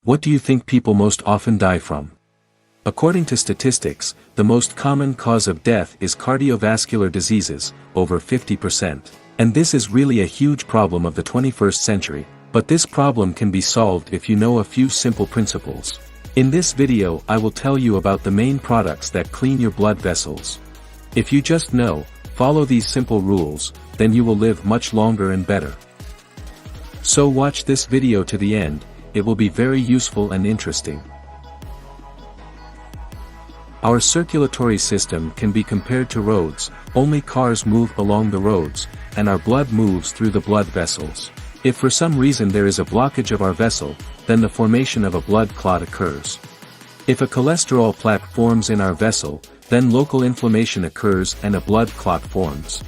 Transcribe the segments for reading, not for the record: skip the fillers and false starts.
What do you think people most often die from? According to statistics, the most common cause of death is cardiovascular diseases, over 50%. And this is really a huge problem of the 21st century, but this problem can be solved if you know a few simple principles. In this video I will tell you about the main products that clean your blood vessels. If you just follow these simple rules, then you will live much longer and better. So watch this video to the end, it will be very useful and interesting. Our circulatory system can be compared to roads, only cars move along the roads, and our blood moves through the blood vessels. If for some reason there is a blockage of our vessel, then the formation of a blood clot occurs. If a cholesterol plaque forms in our vessel, then local inflammation occurs and a blood clot forms.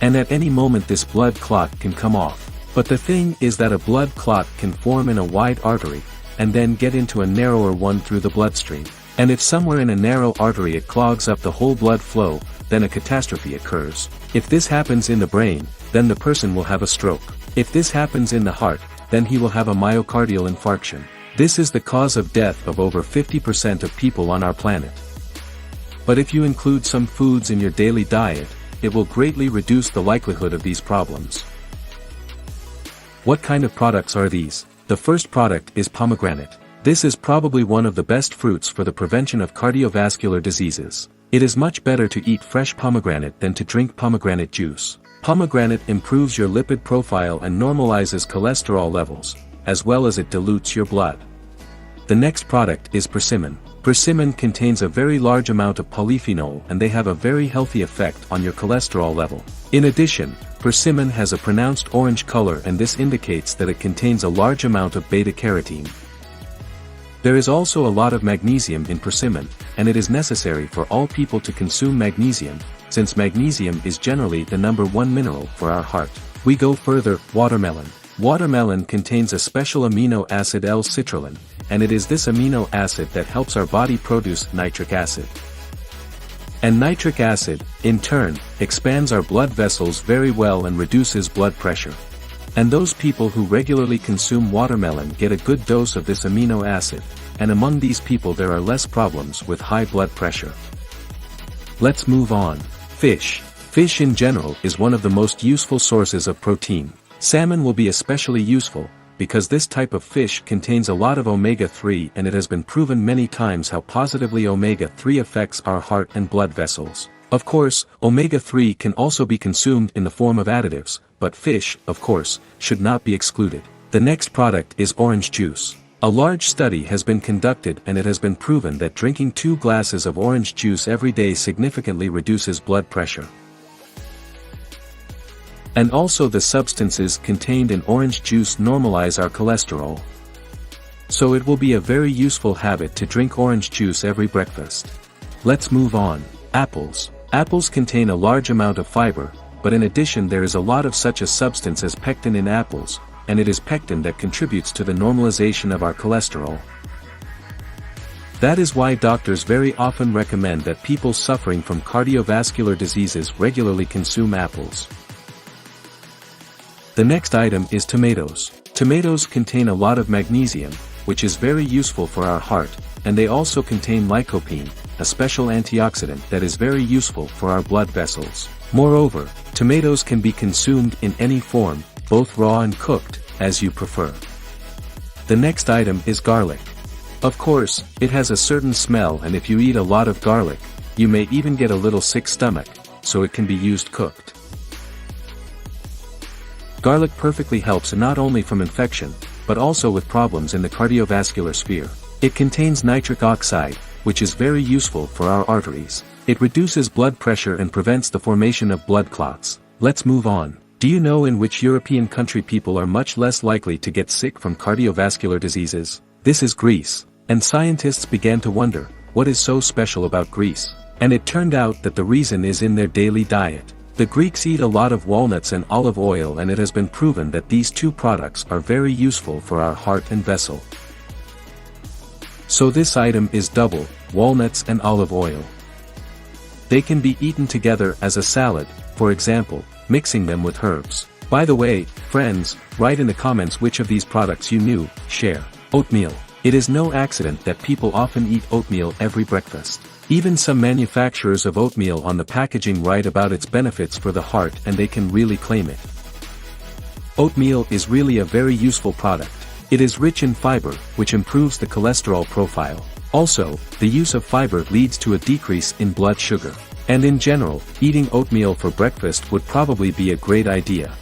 And at any moment this blood clot can come off. But the thing is that a blood clot can form in a wide artery, and then get into a narrower one through the bloodstream. And if somewhere in a narrow artery it clogs up the whole blood flow, then a catastrophe occurs. If this happens in the brain, then the person will have a stroke. If this happens in the heart, then he will have a myocardial infarction. This is the cause of death of over 50% of people on our planet. But if you include some foods in your daily diet, it will greatly reduce the likelihood of these problems. What kind of products are these? The first product is pomegranate. This is probably one of the best fruits for the prevention of cardiovascular diseases. It is much better to eat fresh pomegranate than to drink pomegranate juice. Pomegranate improves your lipid profile and normalizes cholesterol levels, as well as it dilutes your blood. The next product is persimmon. Persimmon contains a very large amount of polyphenol and they have a very healthy effect on your cholesterol level. In addition, persimmon has a pronounced orange color and this indicates that it contains a large amount of beta-carotene. There is also a lot of magnesium in persimmon, and it is necessary for all people to consume magnesium, since magnesium is generally the #1 mineral for our heart. We go further, watermelon. Watermelon contains a special amino acid L-citrulline, and it is this amino acid that helps our body produce nitric acid. And nitric acid, in turn, expands our blood vessels very well and reduces blood pressure. And those people who regularly consume watermelon get a good dose of this amino acid, and among these people there are less problems with high blood pressure. Let's move on. Fish. Fish in general is one of the most useful sources of protein. Salmon will be especially useful, because this type of fish contains a lot of omega-3 and it has been proven many times how positively omega-3 affects our heart and blood vessels. Of course, omega-3 can also be consumed in the form of additives, but fish, of course, should not be excluded. The next product is orange juice. A large study has been conducted and it has been proven that drinking 2 glasses of orange juice every day significantly reduces blood pressure. And also the substances contained in orange juice normalize our cholesterol. So it will be a very useful habit to drink orange juice every breakfast. Let's move on. Apples. Apples contain a large amount of fiber, but in addition there is a lot of such a substance as pectin in apples, and it is pectin that contributes to the normalization of our cholesterol. That is why doctors very often recommend that people suffering from cardiovascular diseases regularly consume apples. The next item is tomatoes. Tomatoes contain a lot of magnesium, which is very useful for our heart, and they also contain lycopene, a special antioxidant that is very useful for our blood vessels. Moreover, tomatoes can be consumed in any form, both raw and cooked, as you prefer. The next item is garlic. Of course, it has a certain smell and if you eat a lot of garlic, you may even get a little sick stomach, so it can be used cooked. Garlic perfectly helps not only from infection, but also with problems in the cardiovascular sphere. It contains nitric oxide, which is very useful for our arteries. It reduces blood pressure and prevents the formation of blood clots. Let's move on. Do you know in which European country people are much less likely to get sick from cardiovascular diseases? This is Greece. And scientists began to wonder, what is so special about Greece? And it turned out that the reason is in their daily diet. The Greeks eat a lot of walnuts and olive oil and it has been proven that these 2 products are very useful for our heart and vessel. So this item is double, walnuts and olive oil. They can be eaten together as a salad, for example, mixing them with herbs. By the way, friends, write in the comments which of these products you knew. Share. Oatmeal. It is no accident that people often eat oatmeal every breakfast. Even some manufacturers of oatmeal on the packaging write about its benefits for the heart, and they can really claim it. Oatmeal is really a very useful product. It is rich in fiber, which improves the cholesterol profile. Also, the use of fiber leads to a decrease in blood sugar. And in general, eating oatmeal for breakfast would probably be a great idea.